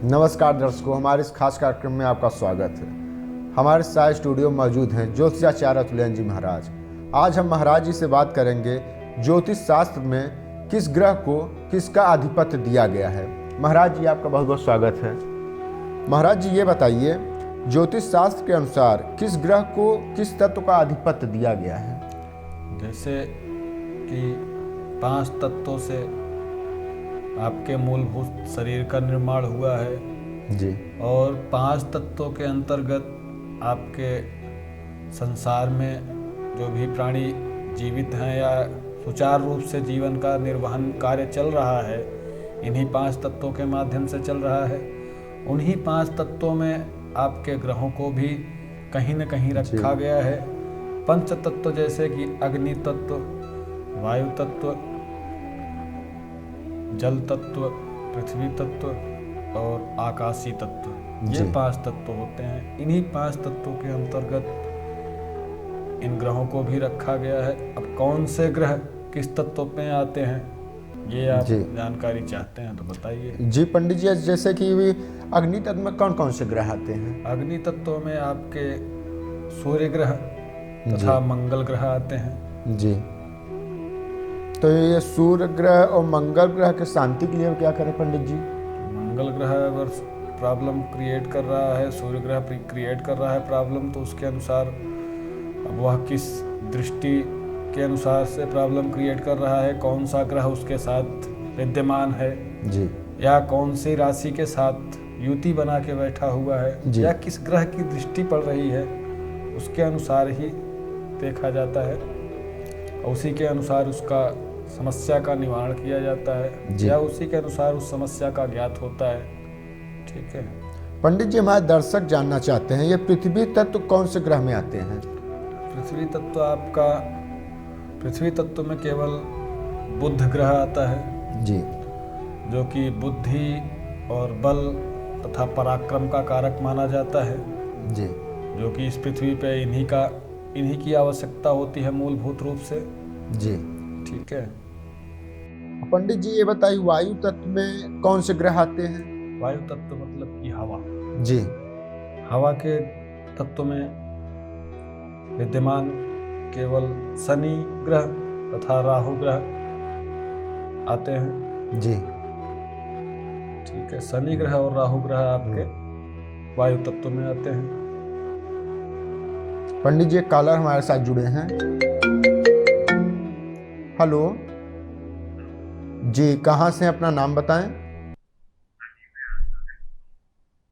नमस्कार दर्शकों, हमारे इस खास कार्यक्रम में आपका स्वागत है। हमारे साथ स्टूडियो में मौजूद हैं ज्योतिषाचार्य अतुलन जी महाराज। आज हम महाराज जी से बात करेंगे ज्योतिष शास्त्र में किस ग्रह को किसका आधिपत्य दिया गया है। महाराज जी, आपका बहुत बहुत स्वागत है। महाराज जी, ये बताइए, ज्योतिष शास्त्र के अनुसार किस ग्रह को किस तत्व का आधिपत्य दिया गया है? जैसे कि 5 तत्वों से आपके मूलभूत शरीर का निर्माण हुआ है जी। और 5 तत्वों के अंतर्गत आपके संसार में जो भी प्राणी जीवित हैं या सुचारू रूप से जीवन का निर्वहन कार्य चल रहा है, इन्हीं 5 तत्वों के माध्यम से चल रहा है। उन्हीं 5 तत्वों में आपके ग्रहों को भी कहीं न कहीं रखा गया है। पंच तत्व जैसे कि अग्नि तत्व, वायु तत्व, जल तत्व, पृथ्वी तत्व और आकाशीय तत्व, ये 5 तत्व होते हैं। इन्हीं 5 तत्वों के अंतर्गत इन ग्रहों को भी रखा गया है। अब कौन से ग्रह किस तत्व में आते हैं, ये आप जानकारी चाहते हैं तो बताइए। जी पंडित जी, जैसे कि अग्नि तत्व में कौन कौन से ग्रह आते हैं? अग्नि तत्व में आपके सूर्य ग्रह तथा मंगल ग्रह आते हैं। जी। तो ये सूर्य ग्रह और मंगल ग्रह के शांति के लिए क्या करें पंडित जी? मंगल ग्रह अगर प्रॉब्लम क्रिएट कर रहा है, सूर्य ग्रह क्रिएट कर रहा है प्रॉब्लम, तो उसके अनुसार अब वह किस दृष्टि के अनुसार से प्रॉब्लम क्रिएट कर रहा है, कौन सा ग्रह उसके साथ विद्यमान है जी, या कौन सी राशि के साथ युति बना के बैठा हुआ है या किस ग्रह की दृष्टि पड़ रही है, उसके अनुसार ही देखा जाता है। उसी के अनुसार उसका समस्या का निवारण किया जाता है या उसी के अनुसार उस समस्या का ज्ञात होता है। ठीक है पंडित जी, हमारे दर्शक जानना चाहते हैं, ये पृथ्वी तत्व कौन से ग्रह में आते हैं? पृथ्वी तत्व आपका पृथ्वी तत्व में केवल बुध ग्रह आता है जी, जो कि बुद्धि और बल तथा पराक्रम का कारक माना जाता है जी, जो कि इस पृथ्वी पे इन्हीं की आवश्यकता होती है मूलभूत रूप से। जी। ठीक है। पंडित जी, ये बताइए, वायु तत्व में कौन से ग्रह आते हैं? वायु तत्व मतलब कि हवा। जी। हवा के तत्व में विद्यमान केवल शनि ग्रह तथा राहु ग्रह आते हैं। जी। ठीक है, शनि ग्रह और राहु ग्रह आपके वायु तत्व में आते हैं। पंडित जी, एक कॉलर हमारे साथ जुड़े हैं। हेलो जी, कहाँ से अपना नाम बताएं?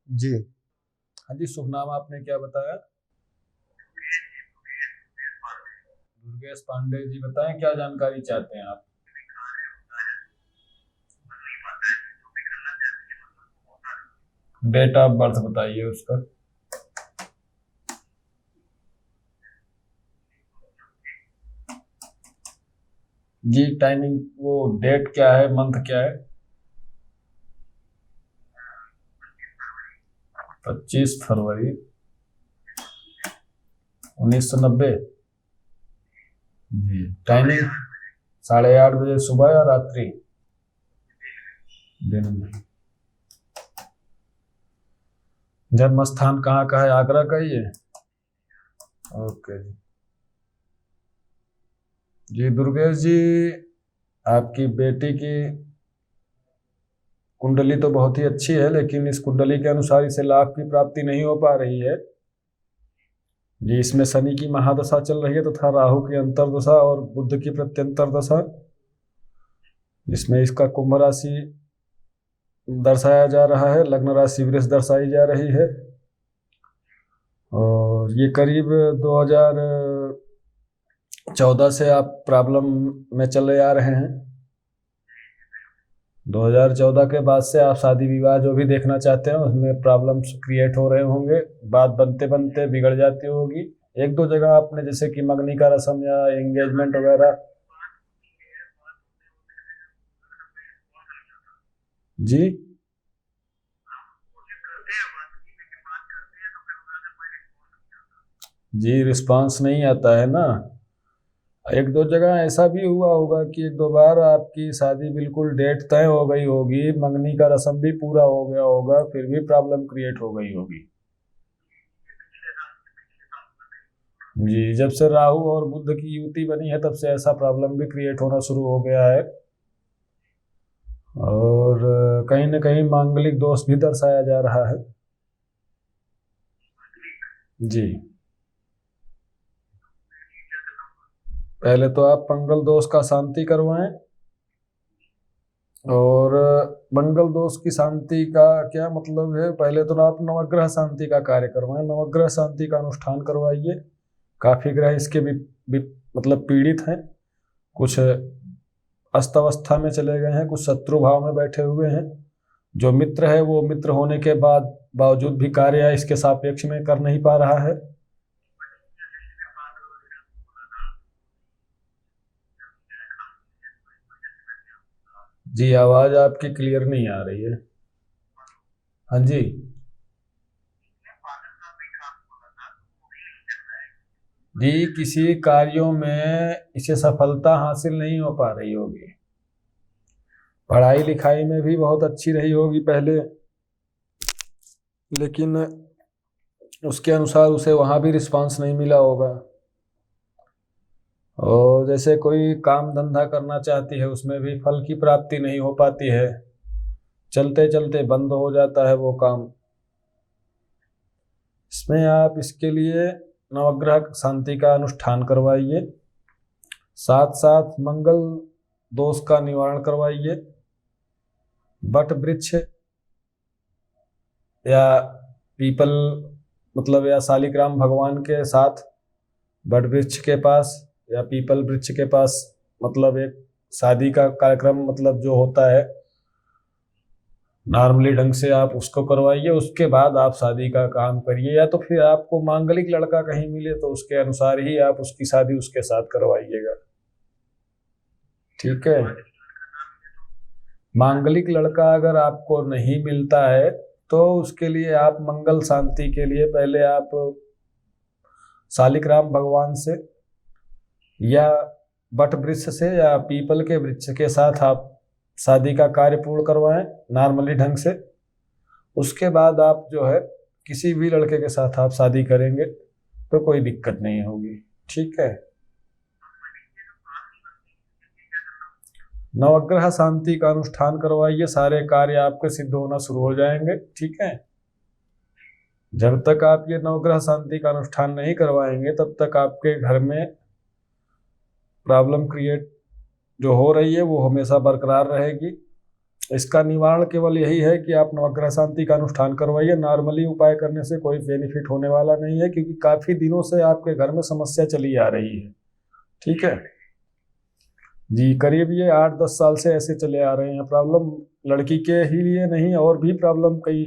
जी। हाँ जी, शुभ नाम आपने क्या बताया? दुर्गेश पांडे जी, बताएं क्या जानकारी चाहते हैं आप? डेट ऑफ बर्थ बताइए उसका। जी, टाइमिंग, वो डेट क्या है, मंथ क्या है? 25 फरवरी 1990। जी, टाइमिंग 8:30 बजे सुबह या रात्रि? दिन में। जन्म स्थान कहाँ का है? आगरा का ही है? ओके जी। दुर्गेश जी, आपकी बेटी की कुंडली तो बहुत ही अच्छी है, लेकिन इस कुंडली के अनुसार इसे लाभ की प्राप्ति नहीं हो पा रही है जी। इसमें शनि की महादशा चल रही है तथा राहु की अंतर्दशा और बुध की प्रत्यंतर दशा। इसमें इसका कुंभ राशि दर्शाया जा रहा है, लग्न राशि वृष दर्शाई जा रही है और ये करीब 2014 से आप प्रॉब्लम में चले आ रहे हैं। 2014 के बाद से आप शादी विवाह जो भी देखना चाहते हैं उसमें प्रॉब्लम्स क्रिएट हो रहे होंगे, बात बनते बनते बिगड़ जाती होगी। 1-2 जगह आपने जैसे कि मंगनी का रस्म या एंगेजमेंट वगैरह। जी जी, रिस्पांस नहीं आता है ना। एक दो जगह ऐसा भी हुआ होगा कि एक दो बार आपकी शादी बिल्कुल डेट तय हो गई होगी, मंगनी का रस्म भी पूरा हो गया होगा, फिर भी प्रॉब्लम क्रिएट हो गई होगी। जी, जब से राहु और बुध की युति बनी है तब से ऐसा प्रॉब्लम भी क्रिएट होना शुरू हो गया है। और कहीं न कहीं मांगलिक दोष भी दर्शाया जा रहा है। जी, पहले तो आप मंगल दोष का शांति करवाएं। और मंगल दोष की शांति का क्या मतलब है, पहले तो आप नवग्रह शांति का कार्य करवाएं, नवग्रह शांति का अनुष्ठान करवाइए। काफी ग्रह इसके भी मतलब पीड़ित हैं, कुछ अस्त अवस्था में चले गए हैं, कुछ शत्रु भाव में बैठे हुए हैं। जो मित्र है वो मित्र होने के बावजूद भी कार्य इसके सापेक्ष में कर नहीं पा रहा है। जी, आवाज आपकी क्लियर नहीं आ रही है। हाँ जी, जी किसी कार्यों में इसे सफलता हासिल नहीं हो पा रही होगी। पढ़ाई लिखाई में भी बहुत अच्छी रही होगी पहले, लेकिन उसके अनुसार उसे वहाँ भी रिस्पांस नहीं मिला होगा। और जैसे कोई काम धंधा करना चाहती है उसमें भी फल की प्राप्ति नहीं हो पाती है, चलते चलते बंद हो जाता है वो काम। इसमें आप इसके लिए नवग्रह शांति का अनुष्ठान करवाइए, साथ साथ मंगल दोष का निवारण करवाइए। बट वृक्ष या पीपल मतलब या शालिग्राम भगवान के साथ बट वृक्ष के पास या पीपल वृक्ष के पास मतलब एक शादी का कार्यक्रम मतलब जो होता है नॉर्मली ढंग से आप उसको करवाइए। उसके बाद आप शादी का काम करिए, या तो फिर आपको मांगलिक लड़का कहीं मिले तो उसके अनुसार ही आप उसकी शादी उसके साथ करवाइएगा। ठीक है, मांगलिक लड़का अगर आपको नहीं मिलता है तो उसके लिए आप मंगल शांति के लिए पहले आप शालिग्राम भगवान से या बट वृक्ष से या पीपल के वृक्ष के साथ आप शादी का कार्य पूर्ण करवाएं नॉर्मली ढंग से। उसके बाद आप जो है किसी भी लड़के के साथ आप शादी करेंगे तो कोई दिक्कत नहीं होगी। ठीक है, नवग्रह शांति का अनुष्ठान करवाइए, सारे कार्य आपके सिद्ध होना शुरू हो जाएंगे। ठीक है, जब तक आप ये नवग्रह शांति का अनुष्ठान नहीं करवाएंगे तब तक आपके घर में प्रॉब्लम क्रिएट जो हो रही है वो हमेशा बरकरार रहेगी। इसका निवारण केवल यही है कि आप नवग्रह शांति का अनुष्ठान करवाइए। नॉर्मली उपाय करने से कोई बेनिफिट होने वाला नहीं है, क्योंकि काफी दिनों से आपके घर में समस्या चली आ रही है। ठीक है जी, करीब ये 8-10 साल से ऐसे चले आ रहे हैं। प्रॉब्लम लड़की के ही लिए नहीं, और भी प्रॉब्लम कई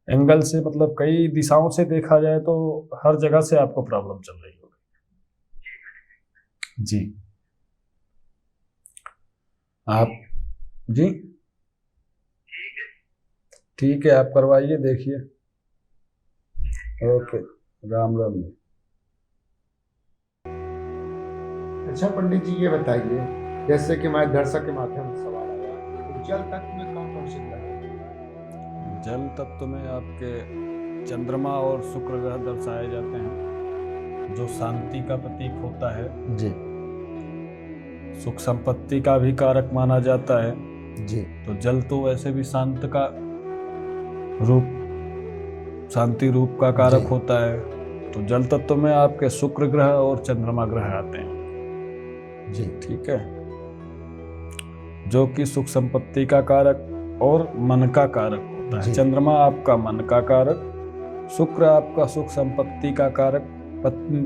एंगल से मतलब कई दिशाओं से देखा जाए तो हर जगह से आपको प्रॉब्लम चल रही होगी। जी, आप जी ठीक है, आप करवाइए, देखिए। ओके, राम राम जी। अच्छा पंडित जी, ये बताइए, जैसे कि हमारे दर्शक के माध्यम से सवाल आया, तो जल तत्व में कौन कौन से ग्रह हैं? जल तत्व में आपके चंद्रमा और शुक्र ग्रह दर्शाए जाते हैं, जो शांति का प्रतीक होता है जी, सुख संपत्ति का भी कारक माना जाता है जी। तो जल तो वैसे भी शांत का रूप, शांति रूप का कारक जी। होता है। तो जल तत्व में आपके शुक्र ग्रह और चंद्रमा ग्रह आते हैं जी। ठीक है, जो कि सुख संपत्ति का कारक और मन का कारक होता है। जी। चंद्रमा आपका मन का कारक, शुक्र आपका सुख संपत्ति का कारक,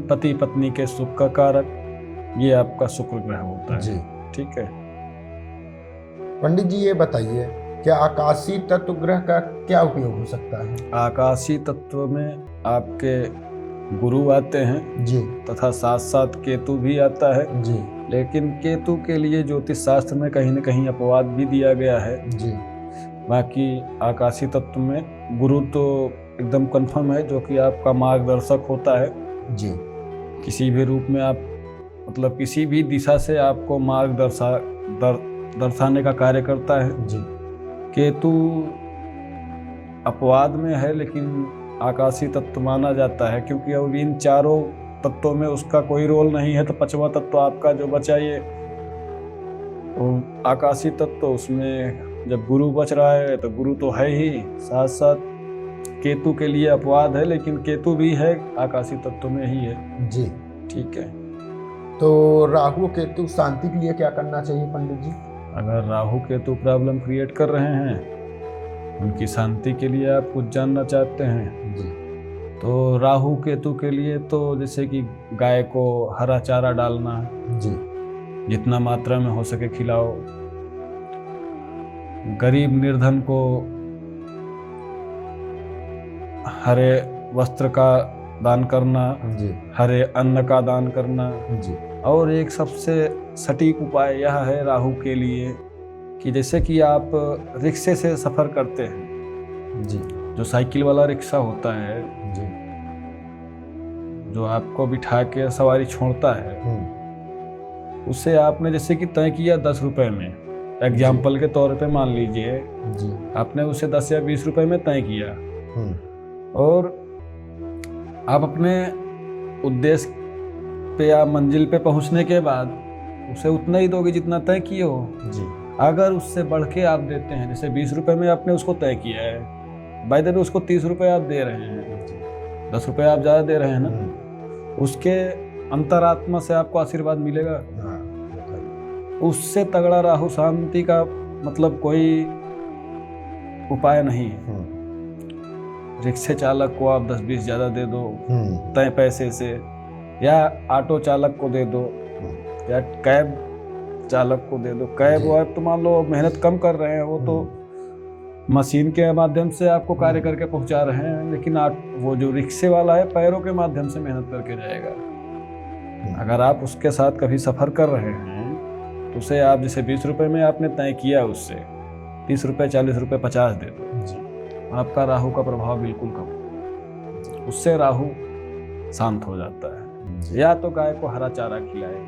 पति पत्नी के सुख का कारक, ये आपका शुक्र ग्रह होता है जी। ठीक है। पंडित जी ये बताइए, क्या आकाशीय तत्व ग्रह का क्या उपयोग हो सकता है? आकाशीय तत्व में आपके गुरु आते हैं जी, तथा साथ साथ केतु भी आता है। जी, लेकिन केतु के लिए ज्योतिष शास्त्र में कहीं न कहीं अपवाद भी दिया गया है। जी, बाकी आकाशीय तत्व में गुरु तो एकदम कंफर्म है, जो कि आपका मार्गदर्शक होता है। जी, किसी भी रूप में आप मतलब किसी भी दिशा से आपको मार्ग दर्शाने का कार्य करता है। जी। केतु अपवाद में है लेकिन आकाशीय तत्व माना जाता है, क्योंकि अब इन चारों तत्वों में उसका कोई रोल नहीं है। तो पांचवा तत्व आपका जो बचा ये आकाशीय तत्व, उसमें जब गुरु बच रहा है तो गुरु तो है ही, साथ साथ केतु के लिए अपवाद है, लेकिन केतु भी है आकाशीय तत्व में ही है। जी। ठीक है। तो राहु केतु शांति के लिए क्या करना चाहिए पंडित जी? अगर राहु केतु प्रॉब्लम क्रिएट कर रहे हैं, उनकी शांति के लिए आप कुछ जानना चाहते हैं जी। तो राहु केतु के लिए तो जैसे कि गाय को हरा चारा डालना, जी। जितना मात्रा में हो सके खिलाओ। गरीब निर्धन को हरे वस्त्र का दान करना, जी। हरे अन्न का दान करना। जी। और एक सबसे सटीक उपाय यह है राहु के लिए कि जैसे कि आप रिक्शे से सफ़र करते हैं, जी। जो साइकिल वाला रिक्शा होता है, जी। जो आपको बिठा के सवारी छोड़ता है, उससे आपने जैसे कि तय किया 10 रुपए में, एग्जाम्पल के तौर पे मान लीजिए जी। आपने उसे 10 या 20 रुपए में तय किया, और आप अपने उद्देश्य पे या मंजिल पे पहुंचने के बाद उसे उतना ही दोगे जितना तय किए हो। जी। अगर उससे बढ़ के आप देते हैं, जैसे 20 रुपए में आपने उसको तय किया है, बाय द वे उसको 30 रुपए आप दे रहे हैं, 10 रुपए आप ज़्यादा दे रहे हैं ना, उसके अंतरात्मा से आपको आशीर्वाद मिलेगा। उससे तगड़ा राहु शांति का मतलब कोई उपाय नहीं है। रिक्शे चालक को आप 10-20 ज़्यादा दे दो तय पैसे से, या ऑटो चालक को दे दो, या कैब चालक को दे दो। कैब वो तो मान लो मेहनत कम कर रहे हैं, वो तो मशीन के माध्यम से आपको कार्य करके पहुंचा रहे हैं, लेकिन वो जो रिक्शे वाला है पैरों के माध्यम से मेहनत करके जाएगा। अगर आप उसके साथ कभी सफ़र कर रहे हैं तो उसे आप जैसे 20 रुपए में आपने तय किया, उससे 30 रुपये, 40 रुपये, 50 दे दो। आपका राहु का प्रभाव बिल्कुल कम, उससे राहु शांत हो जाता है। या तो गाय को हरा चारा खिलाए,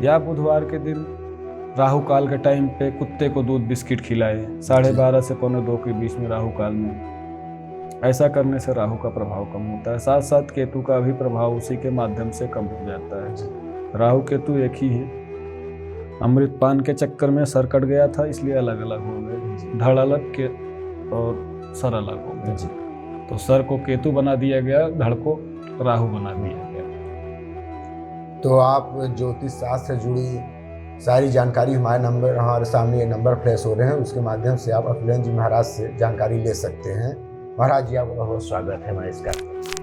या बुधवार के दिन राहु काल के टाइम पे कुत्ते को दूध बिस्किट खिलाए, 12:30 से 1:45 के बीच में राहु काल में। ऐसा करने से राहु का प्रभाव कम होता है। साथ साथ केतु का भी प्रभाव उसी के माध्यम से कम हो जाता है। राहु केतु एक ही है। अमृत पान के चक्कर में सर कट गया था, इसलिए अलग अलग हो गए, धड़ अलग के और सर अलग हो गए। तो सर को केतु बना दिया गया, धड़ को राहु बना दिया गया। तो आप ज्योतिष शास्त्र से जुड़ी सारी जानकारी हमारे सामने ये नंबर फ्लैश हो रहे हैं, उसके माध्यम से आप अतुलेंद्र जी महाराज से जानकारी ले सकते हैं। महाराज जी, आपका बहुत स्वागत है हमारे इस कार्यक्रम में।